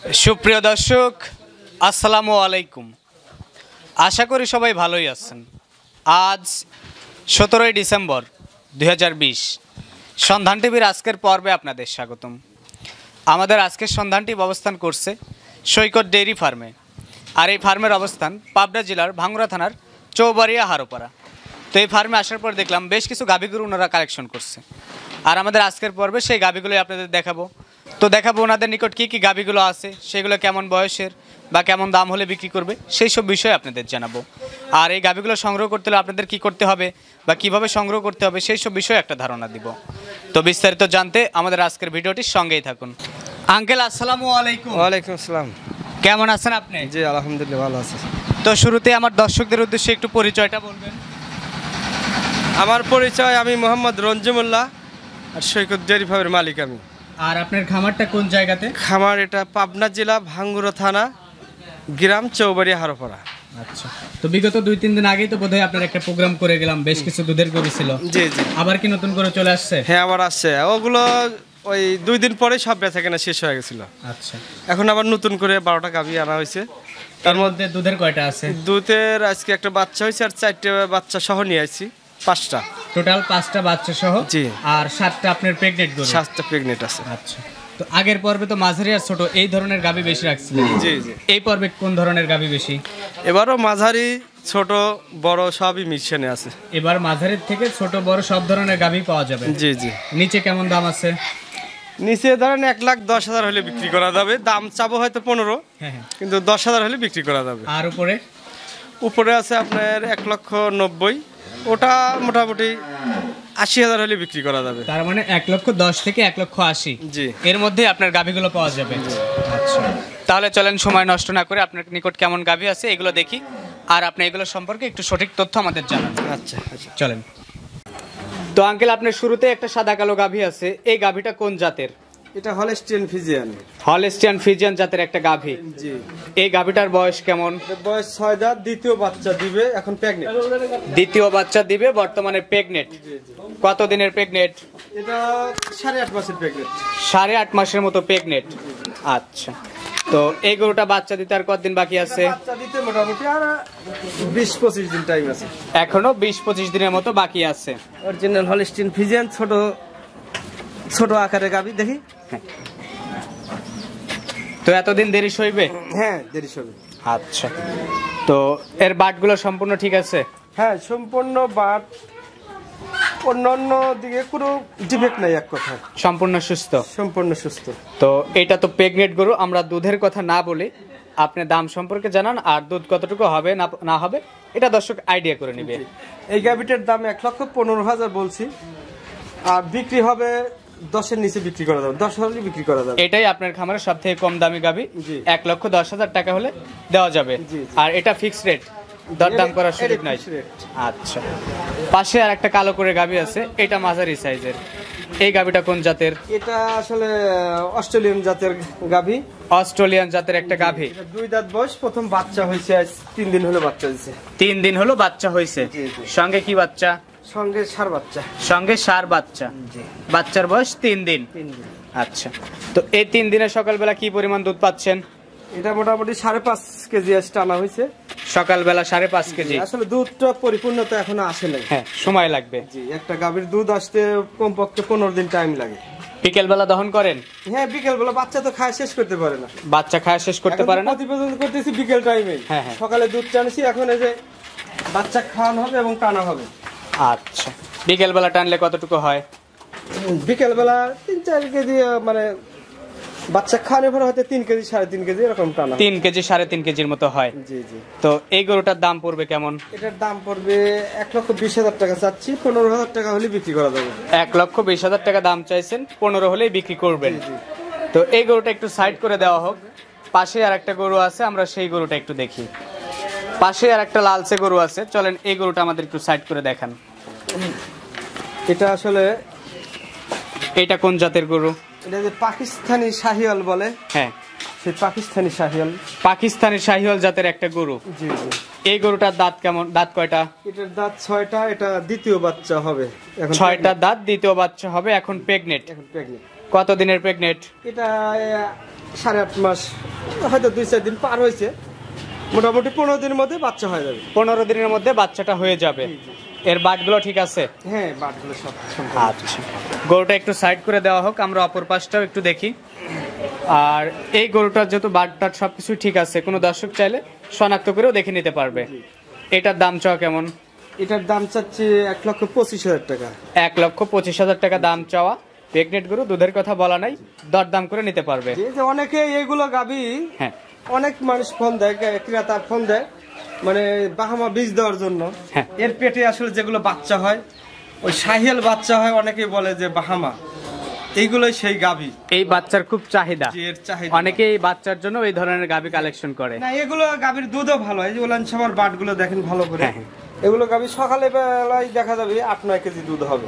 সুপ্রিয় দর্শক, আসসালামু আলাইকুম। আশা করি সবাই ভালোই আছেন। আজ 17ই ডিসেম্বর 2020, সন্ধান টিভির আজকের পর্বে আপনাদের স্বাগতম। আমাদের আজকের সন্ধান টিভি অবস্থান করছে সৈকত ডেইরি ফার্মে, আর এই ফার্মের অবস্থান পাবনা জেলার ভাঙ্গুড়া থানার চৌবাড়িয়া হারোপাড়া। তো এই ফার্মে আসার পর দেখলাম বেশ কিছু গাভীগুলো ওনারা কালেকশন করছে, আর আমাদের আজকের পর্বে সেই গাভীগুলোই আপনাদের দেখাবো। তো দেখাবো ওনাদের নিকট কী কী গাভীগুলো আছে, সেগুলো কেমন বয়সের বা কেমন দাম হলে বিক্রি করবে, সেই সব বিষয়ে আপনাদের জানাবো। আর এই গাভীগুলো সংগ্রহ করতে হলে আপনাদের কী করতে হবে বা কীভাবে সংগ্রহ করতে হবে, সেই সব বিষয়ে একটা ধারণা দিব। তো বিস্তারিত জানতে আমাদের আজকের ভিডিওটির সঙ্গেই থাকুন। আঙ্কেল, আসসালামু আলাইকুম। ওয়ালাইকুম আসসালাম। কেমন আছেন আপনি? জি আলহামদুলিল্লাহ ভালো আছি। তো শুরুতে আমার দর্শকদের উদ্দেশ্যে একটু পরিচয়টা বলবেন। আমার পরিচয়, আমি মোহাম্মদ রঞ্জুমুল্লাহ, আর সৈকত ডেইরি ফার্মের মালিক আমি। আর আপনার খামারটা কোন জায়গাতে? খামার এটা পাবনা জেলা ভাঙ্গুড়া থানা, গ্রাম চৌবাড়িয়া হারোপাড়া। আচ্ছা, তো বিগত 2-3 দিন আগেই তো বোধহয় আপনার একটা প্রোগ্রাম করে গেলাম, বেশ কিছু দুধের গরু ছিল। জি জি। আবার কি নতুন করে চলে আসছে? হ্যাঁ আবার আসছে। ওগুলো ওই 2 দিন পরে সব বেচা কেনা শেষ হয়ে গেছিল। আচ্ছা, এখন আবার নতুন করে 12টা গাভী আনা হয়েছে। তার মধ্যে দুধের কয়টা আছে? দুধের আজকে একটা বাচ্চা হয়েছে, আর 4টে বাচ্চা সহ নিয়ে আসছি, 5টা টোটাল। 5টা বাচ্চা সহ? জি। আর 7টা আপনার প্রেগনেন্ট গরু? 7টা প্রেগনেন্ট আছে। আচ্ছা, তো আগের পর্বে তো মাঝারি আর ছোট এই ধরনের গাভী বেশি রাখছিলেন। জি জি। এই পর্বে কোন ধরনের গাভী বেশি? এবারও মাঝারি ছোট বড় সবই মিশনে আছে। এবার মাঝারির থেকে ছোট বড় সব ধরনের গাভী পাওয়া যাবে। জি জি। নিচে কেমন দাম আছে? নিচে ধরেন 1,10,000 হলে বিক্রি করা যাবে। দাম চাবো হয়তো 15, কিন্তু 10,000 হলে বিক্রি করা যাবে। আর উপরে? উপরে আছে আপনার 1,90,000, ওটা মোটামুটি 80,000 হলে বিক্রি করা যাবে। তার মানে 1,10,000 থেকে 1,80,000। জি, এর মধ্যে আপনার গাভীগুলো পাওয়া যাবে। আচ্ছা, তাহলে চলেন সময় নষ্ট না করে আপনার নিকট কেমন গাভী আছে এগুলো দেখি, আর আপনি এগুলো সম্পর্কে একটু সঠিক তথ্য আমাদের জানান। আচ্ছা আচ্ছা, চলেন। তো আঙ্কেল, আপনার শুরুতে একটা সাদা কালো গাভী আছে, এই গাভীটা কোন জাতের? এটা হলস্টিয়ান ফ্রিজিয়ান। হলস্টিয়ান ফ্রিজিয়ান জাতের একটা গাভী। জি। এই গাভীটার বয়স কেমন? বয়স 6 দাঁত, দ্বিতীয় বাচ্চা দিবে, এখন প্রেগনেন্ট। দ্বিতীয় বাচ্চা দিবে, বর্তমানে প্রেগনেন্ট। কত দিনের প্রেগনেন্ট? এটা 8.5 মাসের প্রেগনেন্ট। 8.5 মাসের মতো প্রেগনেন্ট। আচ্ছা, তো এই গরুটা বাচ্চা দিতে আর কতদিন বাকি আছে? বাচ্চা দিতে মোটামুটি আর 20-25 দিন টাইম আছে। এখনো 20-25 দিনের মতো বাকি আছে। অরিজিনাল হলস্টিয়ান ফ্রিজিয়ান, ছোট ছোট আকারের গাভী। দেখি। তো এতদিন দেরি সইবে? হ্যাঁ দেরি সইবে। আচ্ছা, তো এর বাটগুলো সম্পূর্ণ ঠিক আছে? হ্যাঁ সম্পূর্ণ বাট, অন্যান্য দিকে কোনো ডিফেক্ট নাই, এক কথা সম্পূর্ণ সুস্থ। সম্পূর্ণ সুস্থ। তো এটা তো প্রেগনেন্ট গরু, আমরা দুধের কথা না বলে আপনি দাম সম্পর্কে জানান, আর দুধ কতটুকু হবে না হবে এটা দর্শক আইডিয়া করে নেবে। এই গাভীটার দাম 1,15,000 বলছি, আর বিক্রি হবে 10-এর নিচে বিক্রি করা যাবে, 10,000 বিক্রি করা যাবে। এটাই আপনার খামারের সব থেকে কম দামি গাভী, 1,10,000 টাকা হলে দেওয়া যাবে। আর এটা ফিক্সড রেট, দরদাম করার সুযোগ নাই। আচ্ছা, পাশে আর একটা কালো করে গাভী আছে, এটা মাঝারি সাইজের। এই গাভীটা কোন জাতের? এটা আসলে অস্ট্রেলিয়ান জাতের গাভী। অস্ট্রেলিয়ান জাতের একটা গাভী। 2 দাঁত বয়স, প্রথম বাচ্চা হয়েছে, আজ 3 দিন হলো বাচ্চা হয়েছে। 3 দিন হলো বাচ্চা হয়েছে। সঙ্গে কি বাচ্চা? সঙ্গে ষাঁড় বাচ্চা। সঙ্গে ষাঁড় বাচ্চা। বাচ্চার বয়স 3 দিন। আচ্ছা, তো এই 3 দিনে সকালবেলা কি পরিমাণ দুধ পাচ্ছেন? এটা মোটামুটি 5.5 কেজি আজ টানা হয়েছে। সকালবেলা 5.5 কেজি। আসলে দুধটা পরিপূর্ণতা এখনো আসে নাই। হ্যাঁ, সময় লাগবে। জি, একটা গাভীর দুধ আসতে কমপক্ষে 15 দিন টাইম লাগে। বিকেল বেলা দহন করেন? হ্যাঁ বিকেল বেলা। বাচ্চা তো খায় শেষ করতে পারে না। বাচ্চা খায় শেষ করতে পারে না। প্রতিবেদন করতেছি বিকেল টাইমে। হ্যাঁ, সকালে দুধ টানছি, এখন এই যে বাচ্চা খাওয়ানো হবে এবং টানা হবে। আচ্ছা, বিকেল বেলা টানলে কতটুকু হয়? বিকেল বেলা 3-4 কেজি, মানে বাচ্চা খাওয়ানোর পর হয়তো 3 কেজি 3.5 কেজি এরকম টানা। 3 কেজি 3.5 কেজির মতো হয়। জি জি। তো এই গরুটার দাম পড়বে কেমন? এটার দাম পড়বে 1,20,000 টাকা চাচ্ছি, 15,000 টাকা হলে বিক্রি করা যাবে। 1,20,000 টাকা দাম চাইছেন, 15 হলেই বিক্রি করবেন। তো এই গরুটা একটু সাইড করে দেওয়া হোক। পাশে আর একটা গরু আছে, আমরা সেই গরুটা একটু দেখি। পাশে আর একটা লালচে গরু আছে, চলেন এই গরুটা আমাদের একটু সাইড করে দেখান। এটা আসলে, এটা কোন জাতের গরু? এটা যে পাকিস্তানি শাহিওয়াল বলে। হ্যাঁ, সেই পাকিস্তানি শাহিওয়াল। পাকিস্তানি শাহিওয়াল জাতের একটা গরু। জি জি। এই গরুটার দাঁত কেমন? দাঁত কয়টা? এটার দাঁত 6টা, এটা দ্বিতীয় বাচ্চা হবে এখন। 6টা দাঁত, দ্বিতীয় বাচ্চা হবে, এখন প্রেগনেন্ট। এখন প্রেগনেন্ট। কত দিনের প্রেগনেন্ট? এটা 8.5 মাস হয়তো 2-4 দিন পার হয়েছে, মোটামুটি 15 দিনের মধ্যে বাচ্চা হয়ে যাবে। 15 দিনের মধ্যে বাচ্চাটা হয়ে যাবে। এর বাটগুলো ঠিক আছে? হ্যাঁ, বাটগুলো সব। আচ্ছা, গরুটা একটু সাইড করে দেওয়া হোক, আমরা অপর পাশটাও একটু দেখি। আর এই গরুটার যেহেতু বাটটা সবকিছু ঠিক আছে, কোনো দর্শক চাইলে শনাক্ত করেও দেখে নিতে পারবে। এটার দাম চাওয়া কেমন? এটার দাম চাচ্ছি 1,25,000 টাকা। 1,25,000 টাকা দাম চাওয়া। প্রেগনেন্ট গরু, দুধের কথা বলা নাই, দরদাম করে নিতে পারবে। যে অনেকে এগুলো গাবি, হ্যাঁ, অনেক মানুষ ফোন দেয়, ক্রেতা ফোন দেয় মানে বাহামা বীজ দেওয়ার জন্য। হ্যাঁ, এর পেটে আসলে যেগুলো বাচ্চা হয়, ওই শাহিয়াল বাচ্চা হয়, অনেকেই বলে যে বাহামা, এইগুলোই সেই গাবি। এই বাচ্চার খুব চাহিদা, এর চাহিদা অনেকে এই বাচ্চার জন্য এই ধরনের গাবি কালেকশন করে। না, এগুলো গাবির দুধও ভালো হয়। যে ওলান সামার বাটগুলো দেখেন ভালো করে, হ্যাঁ। এগুলো গাবি সকালে বেলায় দেখা যাবে 8-9 কেজি দুধ হবে।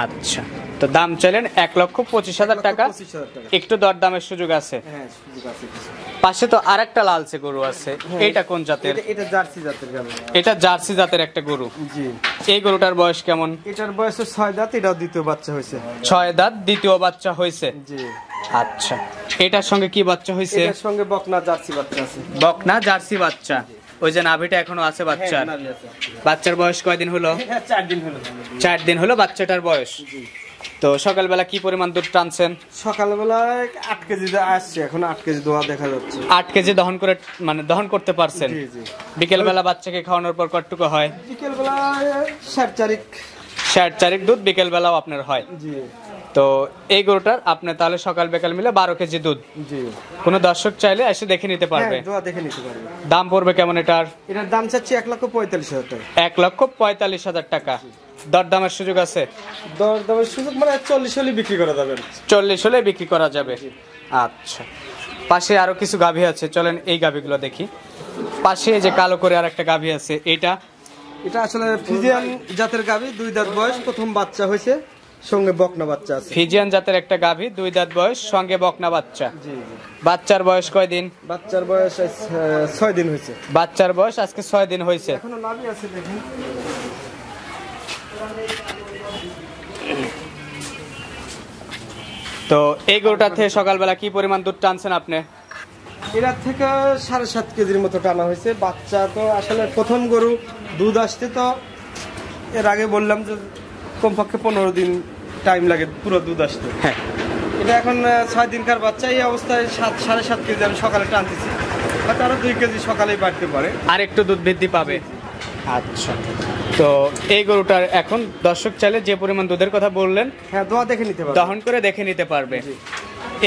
আচ্ছা, তো দাম চাইলেন 1,25,000 টাকা। 1,25,000 টাকা। একটু দরদামের সুযোগ আছে। হ্যাঁ, সুযোগ আছে কিছু। পাশে তো আরেকটা লালচে গরু আছে, এইটা কোন জাতের? এটা জার্সি জাতের গাবি। এটা জার্সি জাতের একটা গরু। জি। এই গরুটার বয়স কেমন? এটার বয়স 6 দাঁত, এটাও দ্বিতীয় বাচ্চা হয়েছে। 6 দাঁত, দ্বিতীয় বাচ্চা হয়েছে। জি। আচ্ছা, এটার সঙ্গে কি বাচ্চা হয়েছে? এটার সঙ্গে বকনা জার্সি বাচ্চা আছে। বকনা জার্সি বাচ্চা। ওই যে নাভিটা এখনো আছে বাচ্চার। বাচ্চার বয়স কয়দিন হলো? 4 দিন হলো। 4 দিন হলো বাচ্চাটার বয়স। তো সকালবেলা কি পরিমাণ দুধ টানছেন? সকালবেলায় 8 কেজি আসছে, এখন 8 কেজি দোয়া দেখা যাচ্ছে। 8 কেজি দহন করে, মানে দহন করতে পারছেন। জি জি। বিকেলবেলা বাচ্চাকে খাওয়ানোর পর কতটুকু হয়? বিকেলবেলায় 4 দুধ বিকেলবেলাও আপনার হয়। জি। তো এই গরুটার আপনি তাহলে সকাল বিকাল মিলে 12 কেজি দুধ। জি। কোনো দর্শক চাইলে এসে দেখে নিতে পারবে। হ্যাঁ, দোয়া দেখে নিতে পারবে। দাম পড়বে কেমন এটার? এটার দাম চাচ্ছি 1,45,000 টাকা। 1,45,000 টাকা। দরদামের সুযোগ আছে? দরদামের সুযোগ মানে 40 হলে বিক্রি করা যাবে। 40 হলে বিক্রি করা যাবে। আচ্ছা, পাশে আরো কিছু গাভী আছে, চলেন এই গাভীগুলো দেখি। পাশে যে কালো করে আর একটা গাভী আছে, এটা আসলে ফিজিয়ান জাতের গাভী, 2 দাঁত বয়স, প্রথম বাচ্চা হয়েছে, সঙ্গে বকনা বাচ্চা আছে। ফিজিয়ান জাতের একটা গাভী, 2 দাঁত বয়স, সঙ্গে বকনা বাচ্চা। জি জি। বাচ্চার বয়স কয়দিন? বাচ্চার বয়স 6 দিন হয়েছে। বাচ্চার বয়স আজকে 6 দিন হয়েছে। এখনো লাভই আছে, দেখুন। তো এই গরুটার থেকে সকালবেলা কি পরিমাণ দুধ টানছেন আপনি? এটার থেকে 7.5 কেজির মতো টানা হয়েছে। বাচ্চা তো আসলে প্রথম গরু, দুধ আসতে তো এর আগে বললাম যে কমপক্ষে 15 দিন টাইম লাগে পুরো দুধ আসতে। হ্যাঁ, এটা এখন 6 দিনকার বাচ্চা। এই অবস্থায় 7.5 কেজি আমি সকালে টানতেছি, হয়তো আরো 2 কেজি সকালেই বাড়তে পারে, আর একটু দুধ বৃদ্ধি পাবে। আচ্ছা, তো এই গরুটার এখন দর্শক চাইলে যে পরিমাণ দুধের কথা বললেন, হ্যাঁ, দোয়া দেখে নিতে পারবে, দহন করে দেখে নিতে পারবে।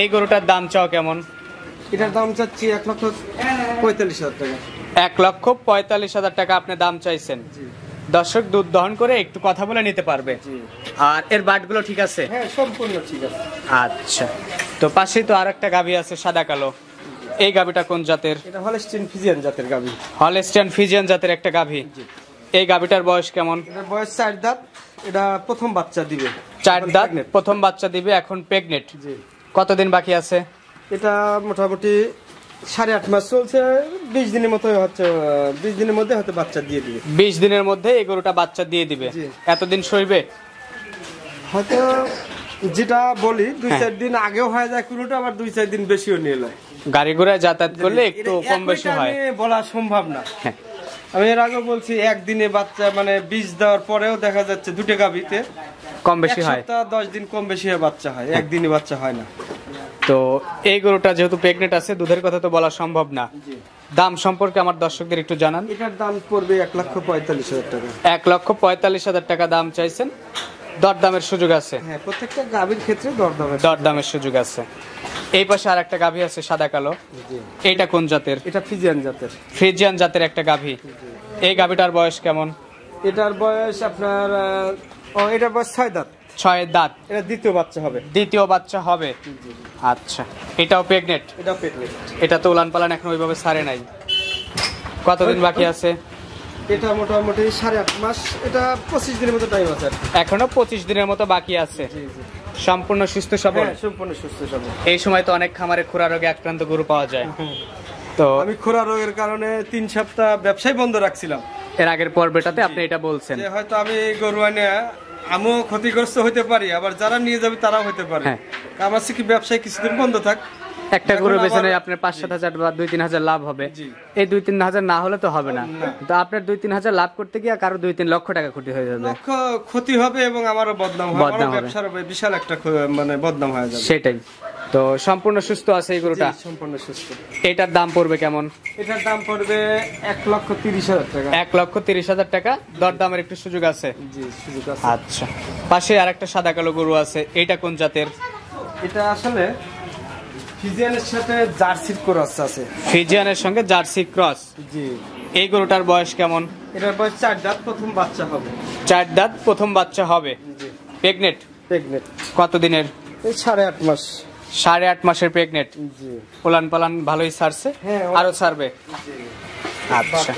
এই গরুটার দাম চাও কেমন? এটার দাম চাচ্ছি 1,45,000 টাকা। 1,45,000 টাকা আপনি দাম চাইছেন। দর্শক দুধ দহন করে একটু কথা বলে নিতে পারবে। আর এর বাটগুলো ঠিক আছে? হ্যাঁ, সম্পূর্ণ ঠিক আছে। আচ্ছা, তো পাশেই তো আর একটা গাভী আছে সাদা কালো, এই গাভীটা কোন জাতের? এটা হলস্টিন ফিজিয়ান জাতের গাভী। হলস্টিয়ান ফিজিয়ান জাতের একটা গাভী। এই গাভীটার বয়স কেমন? এটার বয়স 4 দাঁত, এটা প্রথম বাচ্চা দিবে। 4 দাঁত, প্রথম বাচ্চা দিবে, এখন প্রেগনেন্ট। জি। কতদিন বাকি আছে? এটা মোটামুটি 8.5 মাস চলছে, 20 দিনের মতো হচ্ছে, 20 দিনের মধ্যে হয়তো বাচ্চা দিয়ে দিবে। 20 দিনের মধ্যে এই গরুটা বাচ্চা দিয়ে দিবে। জি। এতদিন সইবে? হয়তো যেটা বলি 2-4 দিন আগেও হয়ে যায় কোনোটা, আবার 2-4 দিন বেশিও নিয়ে নেয়। গাড়ি ঘোড়ায় যাতায়াত করলে একটু কম বেশি হয়, বলা সম্ভব না। হ্যাঁ। আমি এর আগে বলছি একদিনে বাচ্চা মানে বীজ দেওয়ার পরেও দেখা যাচ্ছে 2টে গাভীতে কম বেশি হয়। 1 সপ্তাহ 10 দিন কম বেশি হয়ে বাচ্চা হয়, একদিনে বাচ্চা হয় না। তো এই গরুটা যেহেতু প্রেগনেন্ট আছে, দুধের কথা তো বলা সম্ভব না। দাম সম্পর্কে আমার দর্শকদের একটু জানান। এটার দাম পড়বে 1,45,000 টাকা। 1,45,000 টাকা দাম চাইছেন। দরদামের সুযোগ আছে? হ্যাঁ, প্রত্যেকটা গাভীর ক্ষেত্রে দরদামের সুযোগ আছে। এই পাশে আর একটা গাভী আছে সাদা কালো, এইটা কোন জাতের? এটা ফিজিয়ান জাতের। ফ্রিজিয়ান জাতের একটা গাভী। এই গাভীটার বয়স কেমন? এটার বয়স আপনার এটার বয়স 6 দাঁত। 6 দাঁত, এটা দ্বিতীয় বাচ্চা হবে। দ্বিতীয় বাচ্চা হবে। আচ্ছা, এটাও প্রেগনেন্ট? এটা প্রেগনেন্ট। এটা তো উলান পালান এখন ওইভাবে ছাড়ে নাই। কতদিন বাকি আছে? এটা মোটামুটি 8.5 মাস, এটা 25 দিনের মতো টাইম আছে। এখনো 25 দিনের মতো বাকি আছে। জি জি। সম্পূর্ণ সুস্থ সবল? হ্যাঁ, সম্পূর্ণ সুস্থ সবল। এই সময় তো অনেক খামারে খুরা রোগে আক্রান্ত গরু পাওয়া যায়। তো আমি খোরা রোগের কারণে 3 সপ্তাহ ব্যবসায় বন্ধ রাখছিলাম। এর আগের পর্বটাতে আপনি এটা বলছেন যে হয়তো আমি গরু আনে আমিও ক্ষতিগ্রস্ত হতে পারি, আবার যারা নিয়ে যাবে তারাও হতে পারে। হ্যাঁ। আমার কি ব্যবসায় কিছুদিন বন্ধ থাক, একটা গরুর পেছনে আপনার 5-7 হাজার বা 2-3 হাজার লাভ হবে, এই 2-3 হাজার না হলে তো হবে না। তো আপনার 2-3 হাজার লাভ করতে গিয়ে কারো 2-3 লক্ষ টাকা ক্ষতি হয়ে যাবে, ক্ষতি হবে এবং আমারও বদনাম হবে, ব্যবসার বিশাল একটা মানে বদনাম হয়ে যাবে। সেটাই। তো সম্পূর্ণ সুস্থ আছে এই গরুটা? সম্পূর্ণ সুস্থ। এটার দাম পড়বে কেমন? এটার দাম পড়বে 1,30,000 টাকা। 1,30,000 টাকা। দরদামের একটু সুযোগ আছে? জি, সুযোগ আছে। আচ্ছা, পাশে আরেকটা সাদা কালো গরু আছে, এটা কোন জাতের? এটা আসলে ফিজিয়ানের সাথে জার্সির ক্রস আছে। ফিজিয়ানের সঙ্গে জার্সি ক্রস। জি। এই গরুটার বয়স কেমন? এটার বয়স 4 দাঁত, প্রথম বাচ্চা হবে। 4 দাঁত, প্রথম বাচ্চা হবে। জি। প্রেগনেন্ট? প্রেগনেন্ট। কত দিনের? এই 8.5 মাস। 8.5 মাসের প্রেগনেন্ট। জি। পোলান পালান ভালোই ছাড়ছে, আরো ছাড়বে। আচ্ছা,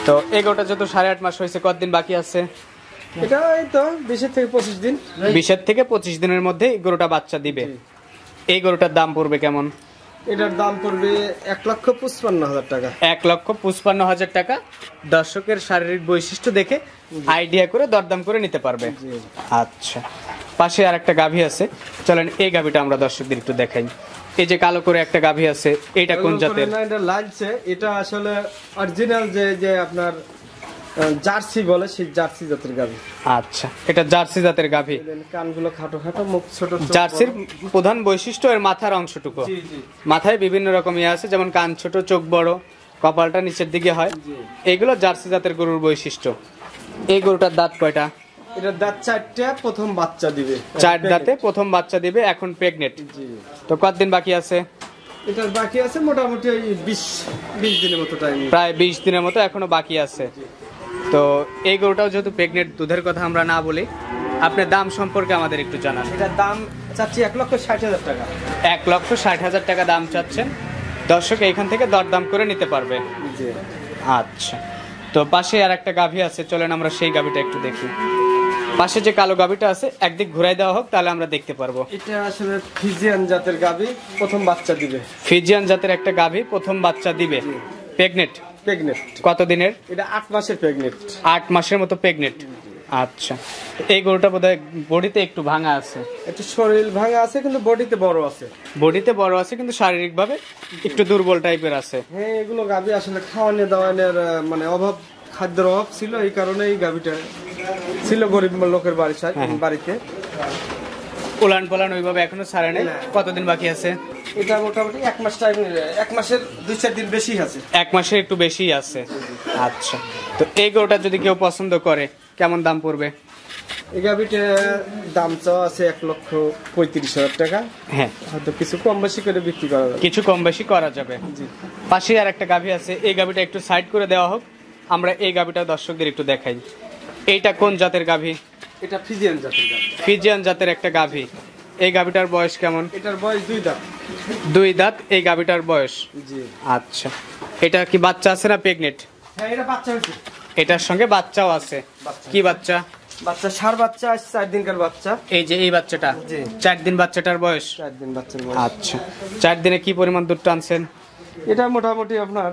তো এই গরুটা যত 8.5 মাস হয়েছে, কতদিন বাকি আছে? এটা এই তো 20 থেকে 25 দিন। 20 থেকে 25 দিনের মধ্যে এই গরুটা বাচ্চা দিবে। এই গরুটার দাম পড়বে কেমন? এটার দাম পড়বে 1,55,000 টাকা। 1,55,000 টাকা। দর্শকের শারীরিক বৈশিষ্ট্য দেখে আইডিয়া করে দরদাম করে নিতে পারবে। আচ্ছা, পাশে আর একটা গাভী আছে, চলেন এই গাভীটা আমরা দর্শকদের একটু দেখাই। এই যে কালো করে একটা গাভী আছে, এটা কোন জাতের? এটা লালচে, এটা আসলে অরিজিনাল যে আপনার জার্সি বলে, সেই জার্সি জাতের গাভী। আচ্ছা, এটা জার্সি জাতের গাভী। কানগুলো খাটো খাটো, মুখ ছোট। জার্সির প্রধান বৈশিষ্ট্য এর মাথার অংশটুকু। মাথায় বিভিন্ন রকম ইয়ে আছে, যেমন কান ছোট, চোখ বড়, কপালটা নিচের দিকে হয়, এগুলো জার্সি জাতের গরুর বৈশিষ্ট্য। এই গরুটার দাঁত কয়টা? এটার দাঁত 4টা, প্রথম বাচ্চা দিবে। 4 দাঁতে প্রথম বাচ্চা দিবে, এখন প্রেগনেন্ট। তো কতদিন বাকি আছে? এটার বাকি আছে মোটামুটি 20 দিনের মতো টাইম। প্রায় 20 দিনের মতো এখনো বাকি আছে। তো এই গরুটাও যেহেতু প্রেগনেন্ট, দুধের কথা আমরা না বলি, আপনার দাম সম্পর্কে আমাদের একটু জানান। এটার দাম চাচ্ছি 1,60,000 টাকা। 1,60,000 টাকা দাম চাচ্ছেন। দর্শক এইখান থেকে দরদাম করে নিতে পারবে। আচ্ছা, তো পাশে আর একটা গাভী আছে, চলেন আমরা সেই গাভীটা একটু দেখি। পাশে যে কালো গাভীটা আছে, একদিক ঘুরাই দেওয়া হোক, তাহলে আমরা দেখতে পারবো। এটা আসলে ফিজিয়ান জাতের গাভী, প্রথম বাচ্চা দিবে। ফিজিয়ান জাতের একটা গাভী প্রথম বাচ্চা দিবে, প্রেগনেন্ট। কত দিনের? এটা 8 মাসের প্রেগনেন্ট। 8 মাসের মতো প্রেগনেন্ট। আচ্ছা, এই গরুটা বোধহয় বডিতে একটু ভাঙা আছে। একটু শরীর ভাঙা আছে, কিন্তু বডিতে বড় আছে। বডিতে বড় আছে, কিন্তু শারীরিক ভাবে একটু দুর্বল টাইপের আছে। হ্যাঁ, এগুলো গাভী আসলে খাওয়ানো দাওয়ানোর মানে অভাব, খাদ্যের অভাব ছিল, এই কারণে এই গাভীটা ছিল গরিব লোকের বাড়িতে। উলান পালান ওইভাবে এখনো ছাড়ে নাই। কতদিন বাকি আছে? এটা মোটামুটি 1 মাস টাইম, 1 মাসের 2-4 দিন বেশি আছে। 1 মাসের একটু বেশি আছে। আচ্ছা, তো এই গরুটা যদি কেউ পছন্দ করে, কেমন দাম পড়বে? এই গাভীটার দাম চাওয়া আছে 1,35,000 টাকা। হ্যাঁ, হয়তো কিছু কম বেশি করে বিক্রি করা যাবে। কিছু কম বেশি করা যাবে। পাশে আর একটা গাভী আছে, এই গাভীটা একটু সাইড করে দেওয়া হোক, আমরা এই গাভীটা দর্শকদের একটু দেখাই। এইটা কোন জাতের গাভী? এটা ফিজিয়ান জাতের গাভী। ফিজিয়ান জাতের একটা গাভী। এই গাভীটার বয়স কেমন? এটার বয়স 2 দাঁত। 2 দাঁত এই গাভীটার বয়স। জি। আচ্ছা, এটা কি বাচ্চা আছে না প্রেগনেন্ট? হ্যাঁ, এটা বাচ্চা হয়েছে। এটার সঙ্গে বাচ্চাও আছে। কি বাচ্চা? বাচ্চা ষাঁড় বাচ্চা, 4 দিনকার বাচ্চা। এই যে এই বাচ্চাটা? জি। 4 দিন বাচ্চাটার বয়স? 4 দিন বাচ্চার বয়স। আচ্ছা, 4 দিনে কি পরিমাণ দুধ টানছেন? এটা মোটামুটি আপনার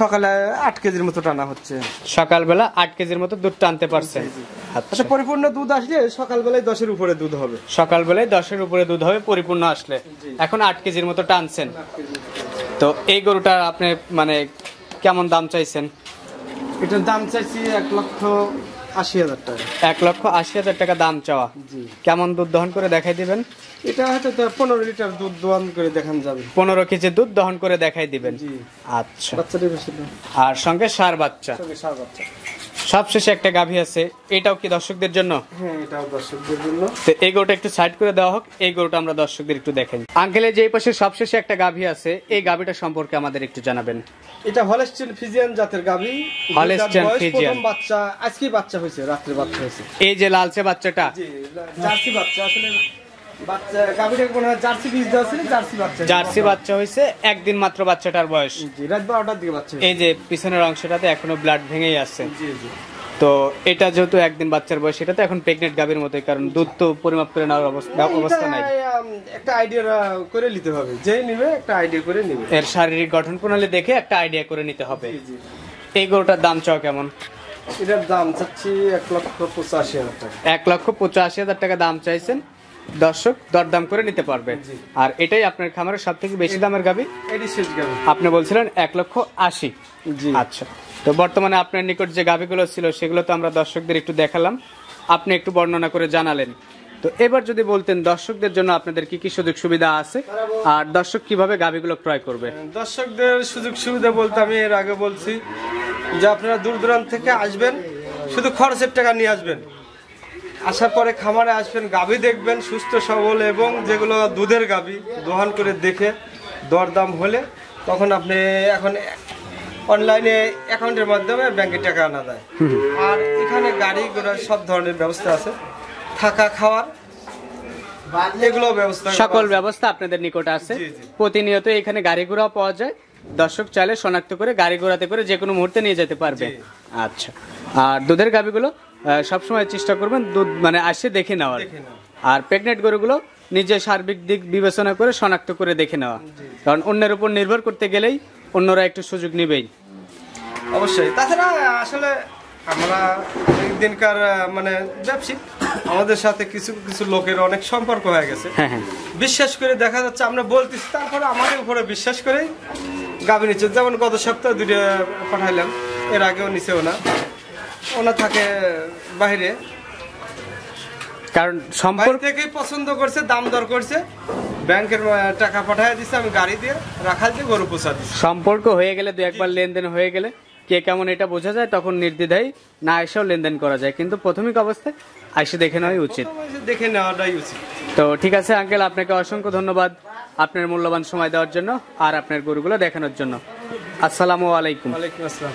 সকালে 8 কেজির মতো টানা হচ্ছে। সকালবেলা 8 কেজির মতো দুধ টানতে পারছেন। আচ্ছা, পরিপূর্ণ দুধ আসলে সকালবেলায় 10-এর উপরে দুধ হবে। সকালবেলায় 10-এর উপরে দুধ হবে পরিপূর্ণ আসলে। এখন 8 কেজির মতো টানছেন। তো এই গরুটা আপনি মানে কেমন দাম চাইছেন? এটার দাম চাইছি 1,80,000 টাকা। 1,80,000 টাকা দাম চাওয়া। কেমন দুধ দহন করে দেখাই দিবেন? এটা হয়তো 15 লিটার দুধ দহন করে দেখান যাবে। 15 কেজি দুধ দহন করে দেখাই দিবেন। আচ্ছা, বাচ্চাটা বেশি না, আর সঙ্গে ষাঁড় বাচ্চা। বাচ্চা। সবশেষে একটা গাভী আছে, এটাও কি দর্শকদের জন্য? হ্যাঁ, এটাও দর্শকদের জন্য। তো এই গরুটা একটু সাইড করে দেওয়া হোক, এই গরুটা আমরা দর্শকদের একটু দেখাই। আঙ্কেলের যে পাশে সবশেষে একটা গাভী আছে, এই গাভীটা সম্পর্কে আমাদের একটু জানাবেন। এটা হলস্টিন ফিজিয়ান জাতের গাভী। Holstein Friesian. প্রথম বাচ্চা আজকে বাচ্চা হয়েছে, রাত্রে বাচ্চা হয়েছে। এই যে লালচে বাচ্চাটা? জি, জার্সি বাচ্চা। আসলে বাচ্চা গাভীটা কোন জার্সি বীজ দেওয়া ছিল, জার্সি বাচ্চা। জার্সি বাচ্চা হয়েছে, একদিন মাত্র বাচ্চাটার বয়স। জি, রাত 12টার দিকে বাচ্চা। এই যে পিছনের অংশটাতে এখনো ব্লাড ভেঙেই আছে। জি জি। তো এটা যেহেতু একদিন বাচ্চার বয়স, এটা তো এখন প্রেগনেন্ট গাভীর মতোই, কারণ দুধ তো পরিমাপ করে নেওয়ার অবস্থা নাই। একটা আইডিয়া করে নিতে হবে, যেই নিবে একটা আইডিয়া করে নিবে। এর শারীরিক গঠন প্রণালী দেখে একটা আইডিয়া করে নিতে হবে। এই গরুটার দাম চাও কেমন? এটার দাম চাচ্ছি 1,85,000 টাকা। 1,85,000 টাকা দাম চাইছেন। দর্শক দরদাম করে নিতে পারবে। আর এটাই আপনার খামারের সব থেকে বেশি দামের গাভী? এটি শেষ গাভী। আপনি বলছিলেন 1,80,000। জি। আচ্ছা, তো বর্তমানে আপনার নিকট যে গাভীগুলো ছিল সেগুলো তো আমরা দর্শকদের একটু দেখালাম, আপনি একটু বর্ণনা করে জানালেন। তো এবার যদি বলতেন দর্শকদের জন্য আপনাদের কি কি সুযোগ সুবিধা আছে, আর দর্শক কিভাবে গাভীগুলো ক্রয় করবে? দর্শকদের সুযোগ সুবিধা বলতে আমি এর আগে বলছি যে আপনারা দূর দূরান্ত থেকে আসবেন, শুধু খরচের টাকা নিয়ে আসবেন। আসার পরে খামারে আসবেন, গাভী দেখবেন সুস্থ সবল, এবং যেগুলো দুধের গাভী দোহান করে দেখে দরদাম হলে তখন আপনি এখন অনলাইনে অ্যাকাউন্টের মাধ্যমে ব্যাংকে টাকা আনা যায়। আর এখানে গাড়ি ঘোড়ার সব ধরনের ব্যবস্থা আছে, থাকা খাওয়ার এগুলো ব্যবস্থা, সকল ব্যবস্থা আপনাদের নিকট আছে। প্রতিনিয়ত এখানে গাড়ি ঘোড়া পাওয়া যায়, দর্শক চাইলে শনাক্ত করে গাড়ি ঘোড়াতে করে যে কোনো মুহূর্তে নিয়ে যেতে পারবে। আচ্ছা, আর দুধের গাভীগুলো সবসময় চেষ্টা করবেন দুধ মানে আসে দেখে নেওয়ার, আর প্রেগনেন্ট গরুগুলো নিজে সার্বিক দিক বিবেচনা করে শনাক্ত করে দেখে নেওয়া, কারণ অন্যের উপর নির্ভর করতে গেলেই অন্যরা একটু সুযোগ নেবেই। অবশ্যই। তাছাড়া আসলে আমরা দিনকার মানে ব্যবসায়িক, আমাদের সাথে কিছু কিছু লোকের অনেক সম্পর্ক হয়ে গেছে, বিশ্বাস করে দেখা যাচ্ছে আমরা বলতেছি, তারপরে আমাদের উপরে বিশ্বাস করেই গাভী নিচ্ছে। যেমন গত সপ্তাহে 2টা পাঠাইলাম, এর আগেও নিছেও না, ওনা থাকে বাইরে, কারণ সম্পর্ক থেকেই পছন্দ করছে, দাম দর করছে, ব্যাংকের টাকা পাঠিয়ে দিচ্ছে, আমি গাড়ি দিয়ে রাখাল দিয়ে গরু পোষা দিচ্ছি। সম্পর্ক হয়ে গেলে, দু একবার লেনদেন হয়ে গেলে কে কেমন এটা বোঝা যায়, তখন নির্দ্বিধায় না এসেও লেনদেন করা যায়, কিন্তু প্রাথমিক অবস্থায় এসে দেখে নেওয়াই উচিত। দেখে নেওয়াটাই উচিত। তো ঠিক আছে আঙ্কেল, আপনাকে অসংখ্য ধন্যবাদ আপনার মূল্যবান সময় দেওয়ার জন্য আর আপনার গরুগুলো দেখানোর জন্য। আসসালামু আলাইকুম। ওয়ালাইকুম আসসালাম।